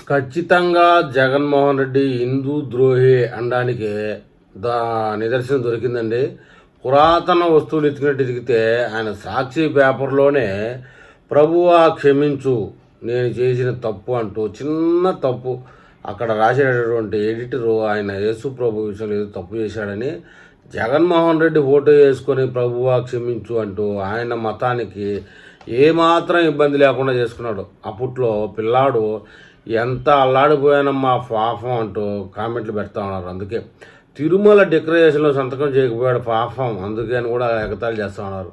ఖచ్చితంగా జగన్మోహన్ రెడ్డి హిందూ ద్రోహి అనడానికి నిదర్శనం దొరికిందండి. పురాతన వస్తువులు ఎతికినట్టు ఎతికితే ఆయన సాక్షి పేపర్లోనే ప్రభువా క్షమించు నేను చేసిన తప్పు అంటూ చిన్న తప్పు అక్కడ రాసేటటువంటి ఎడిటరు ఆయన యేసు ప్రభు విషయంలో ఏదో తప్పు చేశాడని జగన్మోహన్ రెడ్డి ఫోటో వేసుకొని ప్రభువా క్షమించు అంటూ ఆయన మతానికి ఏమాత్రం ఇబ్బంది లేకుండా చేసుకున్నాడు. అప్పట్లో పిల్లాడు ఎంత అల్లాడిపోయానమ్మా పాపం అంటూ కామెంట్లు పెడతా ఉన్నారు. అందుకే తిరుమల డెకరేషన్లో సంతకం చేయకపోయాడు పాపం, అందుకే అని కూడా ఎగతాళి చేస్తూ ఉన్నారు.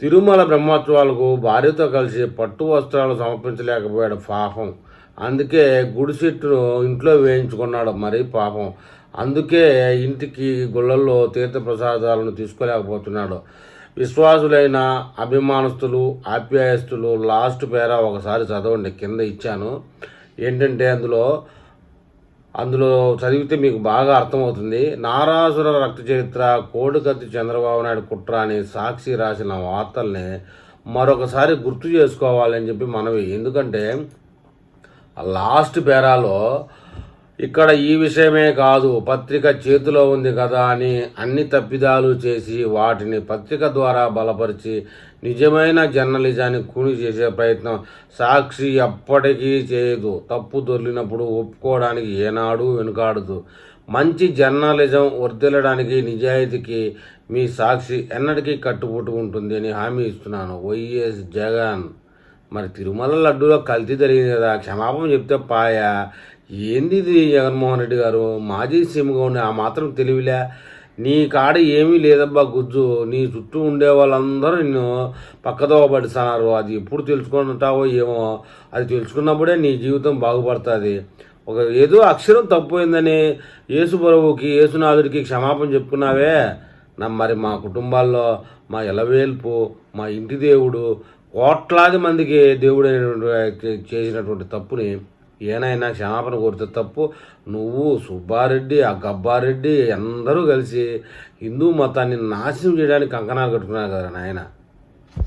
తిరుమల బ్రహ్మోత్సవాలకు భార్యతో కలిసి పట్టు వస్త్రాలు సమర్పించలేకపోయాడు పాపం, అందుకే గుడిసెట్టును ఇంట్లో వేయించుకున్నాడు మరి పాపం, అందుకే ఇంటికి గుళ్ళల్లో తీర్థప్రసాదాలను తీసుకోలేకపోతున్నాడు. విశ్వాసులైన అభిమానస్తులు ఆప్యాయస్తులు లాస్ట్ పేరా ఒకసారి చదవండి, కింద ఇచ్చాను. ఏంటంటే అందులో చదివితే మీకు బాగా అర్థమవుతుంది. నారాసుర రక్త చరిత్ర, కోడికత్తి చంద్రబాబు నాయుడు కుట్ర అని సాక్షి రాసిన వార్తల్ని మరొకసారి గుర్తు చేసుకోవాలని చెప్పి మనవి. ఎందుకంటే లాస్ట్ పేరాలో ఇక్కడ ఈ విషయమే కాదు, పత్రిక చేతిలో ఉంది కదా అని అన్ని తప్పిదాలు చేసి వాటిని పత్రిక ద్వారా బలపరిచి నిజమైన జర్నలిజాన్ని కూని చేసే ప్రయత్నం సాక్షి ఎప్పటికీ చేయదు. తప్పు దొరికినప్పుడు ఒప్పుకోవడానికి ఏనాడు వెనుకాడదు. మంచి జర్నలిజం వర్ధిల్లడానికి నిజాయితీకి మీ సాక్షి ఎన్నటికీ కట్టుబడి ఉంటుంది అని హామీ ఇస్తున్నాను. వైఎస్ జగన్. మరి తిరుమల లడ్డూలో కల్తీ జరిగింది కదా, క్షమాపణ చెప్తే పాయా. ఏంది ఇది జగన్మోహన్ రెడ్డి గారు, మాజీ సీఎంగా ఉండే ఆ మాత్రం తెలివిలే? నీ కాడ ఏమీ లేదబ్బా గుజ్జు, నీ చుట్టూ ఉండే వాళ్ళందరూ నిన్ను పక్కదో పడిస్తున్నారు. అది ఎప్పుడు తెలుసుకుంటావో ఏమో, అది తెలుసుకున్నప్పుడే నీ జీవితం బాగుపడుతుంది. ఏదో అక్షరం తప్పోయిందని యేసు ప్రభువుకి యేసునాథుడికి క్షమాపణ చెప్పుకున్నావే. మరి మా కుటుంబాల్లో మా ఎలవేల్పు, మా ఇంటి దేవుడు, కోట్లాది మందికి దేవుడు చేసినటువంటి తప్పుని ఏనైనా క్షమాపణ కోరితే తప్పు. నువ్వు సుబ్బారెడ్డి, ఆ గబ్బారెడ్డి అందరూ కలిసి హిందూ మతాన్ని నాశనం చేయడానికి కంకణాలు కట్టుకున్నారు కదా నాయన.